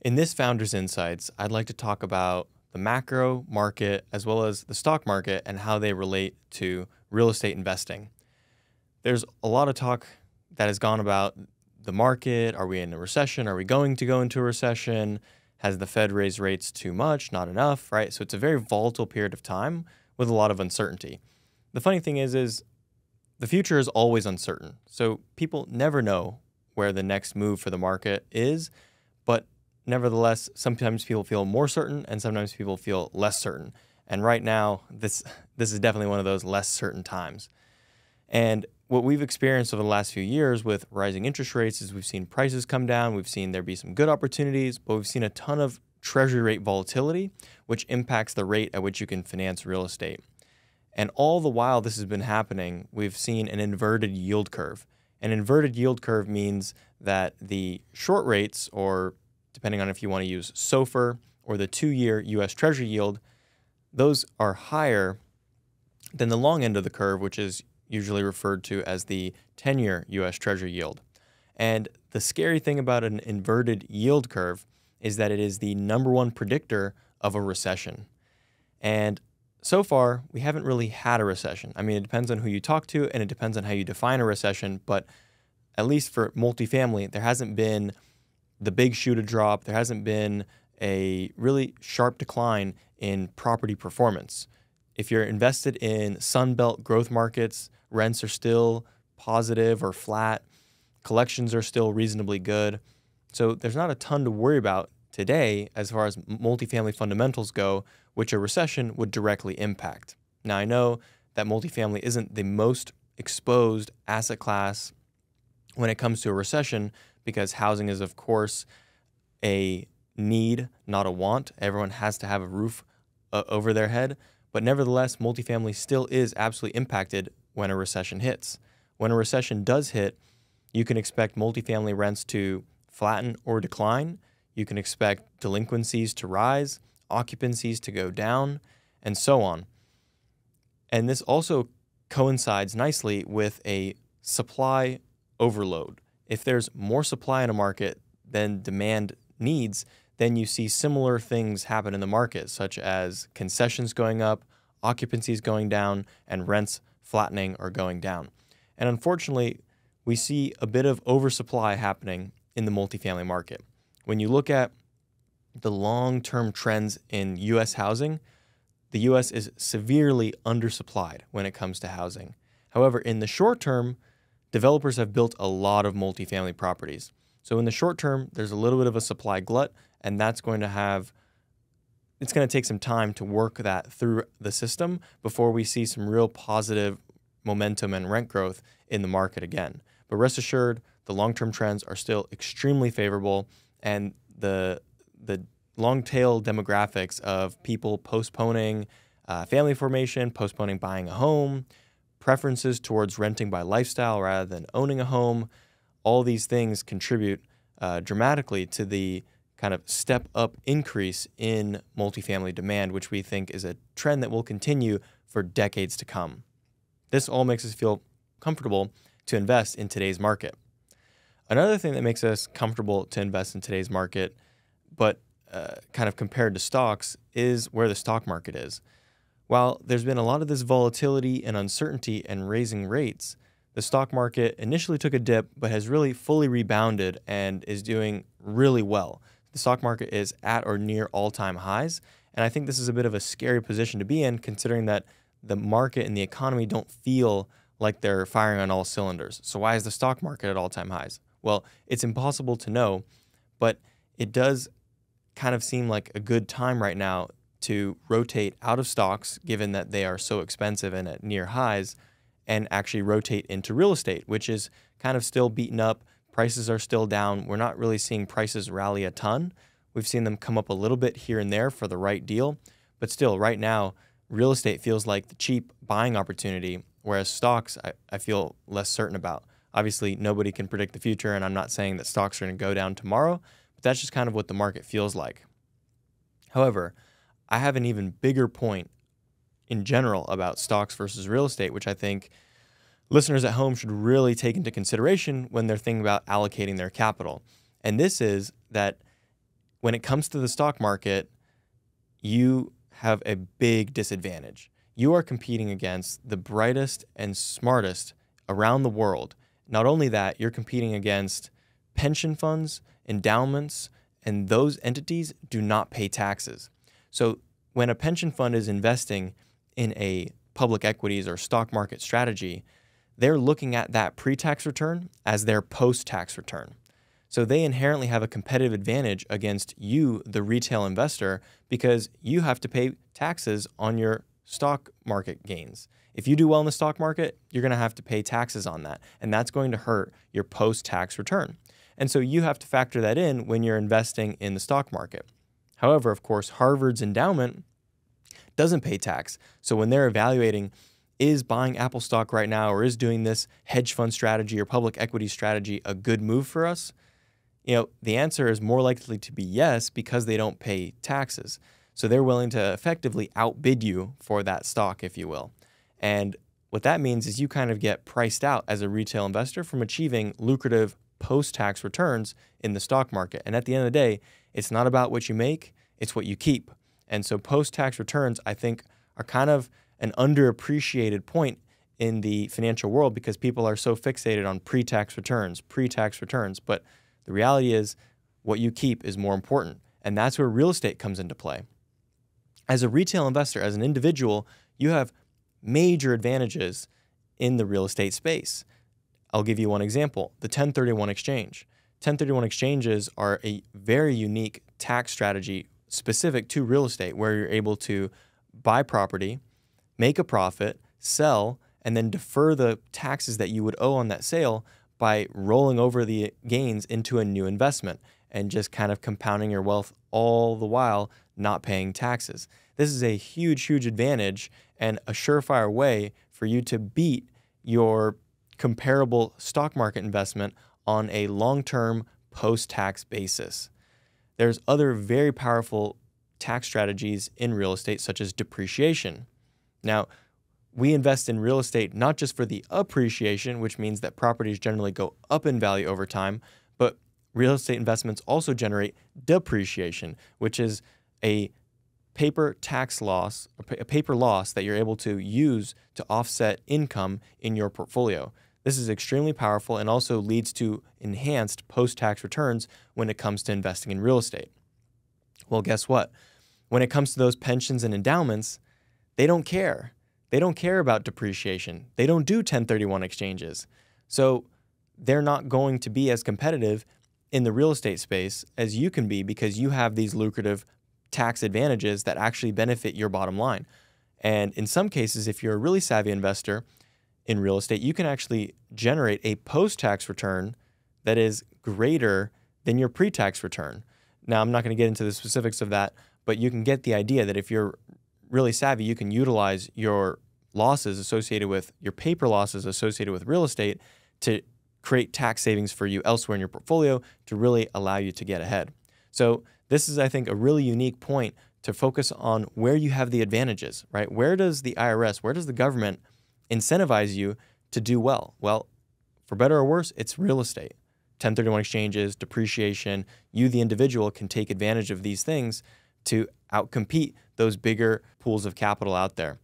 In this Founders Insights, I'd like to talk about the macro market as well as the stock market and how they relate to real estate investing. There's a lot of talk that has gone about the market. Are we in a recession? Are we going to go into a recession? Has the Fed raised rates too much? Not enough, right? So it's a very volatile period of time with a lot of uncertainty. The funny thing is the future is always uncertain. So people never know where the next move for the market is, but nevertheless, sometimes people feel more certain and sometimes people feel less certain. And right now, this is definitely one of those less certain times. And what we've experienced over the last few years with rising interest rates is we've seen prices come down, we've seen there be some good opportunities, but we've seen a ton of treasury rate volatility, which impacts the rate at which you can finance real estate. And all the while this has been happening, we've seen an inverted yield curve. An inverted yield curve means that the short rates, or depending on if you want to use SOFR or the 2-year U.S. Treasury yield, those are higher than the long end of the curve, which is usually referred to as the 10-year U.S. Treasury yield. And the scary thing about an inverted yield curve is that it is the number one predictor of a recession. And so far, we haven't really had a recession. I mean, it depends on who you talk to, and it depends on how you define a recession, but at least for multifamily, there hasn't been the big shoe to drop. There hasn't been a really sharp decline in property performance. If you're invested in Sunbelt growth markets, rents are still positive or flat. Collections are still reasonably good. So there's not a ton to worry about today as far as multifamily fundamentals go, which a recession would directly impact. Now, I know that multifamily isn't the most exposed asset class when it comes to a recession because housing is, of course, a need, not a want. Everyone has to have a roof over their head. But nevertheless, multifamily still is absolutely impacted when a recession hits. When a recession does hit, you can expect multifamily rents to flatten or decline. You can expect delinquencies to rise, occupancies to go down, and so on. And this also coincides nicely with a supply overload. If there's more supply in a market than demand needs, then you see similar things happen in the market, such as concessions going up, occupancies going down, and rents flattening or going down. And unfortunately, we see a bit of oversupply happening in the multifamily market. When you look at the long-term trends in U.S. housing, the U.S. is severely undersupplied when it comes to housing. However, in the short term, developers have built a lot of multifamily properties. So in the short term, there's a little bit of a supply glut, and it's going to take some time to work that through the system before we see some real positive momentum and rent growth in the market again. But rest assured, the long-term trends are still extremely favorable, and the long tail demographics of people postponing family formation, postponing buying a home, preferences towards renting by lifestyle rather than owning a home, all these things contribute dramatically to the kind of step up increase in multifamily demand, which we think is a trend that will continue for decades to come. This all makes us feel comfortable to invest in today's market. Another thing that makes us comfortable to invest in today's market, but kind of compared to stocks, is where the stock market is. While there's been a lot of this volatility and uncertainty and raising rates, the stock market initially took a dip, but has really fully rebounded and is doing really well. The stock market is at or near all-time highs, and I think this is a bit of a scary position to be in, considering that the market and the economy don't feel like they're firing on all cylinders. So why is the stock market at all-time highs? Well, it's impossible to know, but it does kind of seem like a good time right now to rotate out of stocks, given that they are so expensive and at near highs, and actually rotate into real estate, which is kind of still beaten up. Prices are still down. We're not really seeing prices rally a ton. We've seen them come up a little bit here and there for the right deal, but still right now, real estate feels like the cheap buying opportunity, whereas stocks I feel less certain about. Obviously, nobody can predict the future, and I'm not saying that stocks are going to go down tomorrow, but that's just kind of what the market feels like. However, I have an even bigger point in general about stocks versus real estate, which I think listeners at home should really take into consideration when they're thinking about allocating their capital. And this is that when it comes to the stock market, you have a big disadvantage. You are competing against the brightest and smartest around the world. Not only that, you're competing against pension funds, endowments, and those entities do not pay taxes. So when a pension fund is investing in a public equities or stock market strategy, they're looking at that pre-tax return as their post-tax return. So they inherently have a competitive advantage against you, the retail investor, because you have to pay taxes on your stock market gains. If you do well in the stock market, you're going to have to pay taxes on that, and that's going to hurt your post-tax return. And so you have to factor that in when you're investing in the stock market. However, of course, Harvard's endowment doesn't pay tax. So when they're evaluating, is buying Apple stock right now or is doing this hedge fund strategy or public equity strategy a good move for us? The answer is more likely to be yes, because they don't pay taxes. So they're willing to effectively outbid you for that stock, if you will. And what that means is you kind of get priced out as a retail investor from achieving lucrative post-tax returns in the stock market. And at the end of the day, it's not about what you make, it's what you keep. And so post-tax returns, I think, are kind of an underappreciated point in the financial world because people are so fixated on pre-tax returns. But the reality is what you keep is more important. And that's where real estate comes into play. As a retail investor, as an individual, you have major advantages in the real estate space. I'll give you one example, the 1031 exchange. 1031 exchanges are a very unique tax strategy specific to real estate where you're able to buy property, make a profit, sell, and then defer the taxes that you would owe on that sale by rolling over the gains into a new investment and just kind of compounding your wealth all the while not paying taxes. This is a huge, huge advantage and a surefire way for you to beat your comparable stock market investment on a long-term post-tax basis. There's other very powerful tax strategies in real estate, such as depreciation. Now, we invest in real estate not just for the appreciation, which means that properties generally go up in value over time, but real estate investments also generate depreciation, which is a paper tax loss, a paper loss that you're able to use to offset income in your portfolio. This is extremely powerful and also leads to enhanced post-tax returns when it comes to investing in real estate. Well, guess what? When it comes to those pensions and endowments, they don't care. They don't care about depreciation. They don't do 1031 exchanges. So they're not going to be as competitive in the real estate space as you can be because you have these lucrative tax advantages that actually benefit your bottom line. And in some cases, if you're a really savvy investor in real estate, you can actually generate a post-tax return that is greater than your pre-tax return. Now, I'm not going to get into the specifics of that, but you can get the idea that if you're really savvy, you can utilize your losses associated with your paper losses associated with real estate to create tax savings for you elsewhere in your portfolio to really allow you to get ahead. So this is, I think, a really unique point to focus on where you have the advantages, right? Where does the IRS, where does the government incentivize you to do well? Well, for better or worse, it's real estate. 1031 exchanges, depreciation, you, the individual, can take advantage of these things to outcompete those bigger pools of capital out there.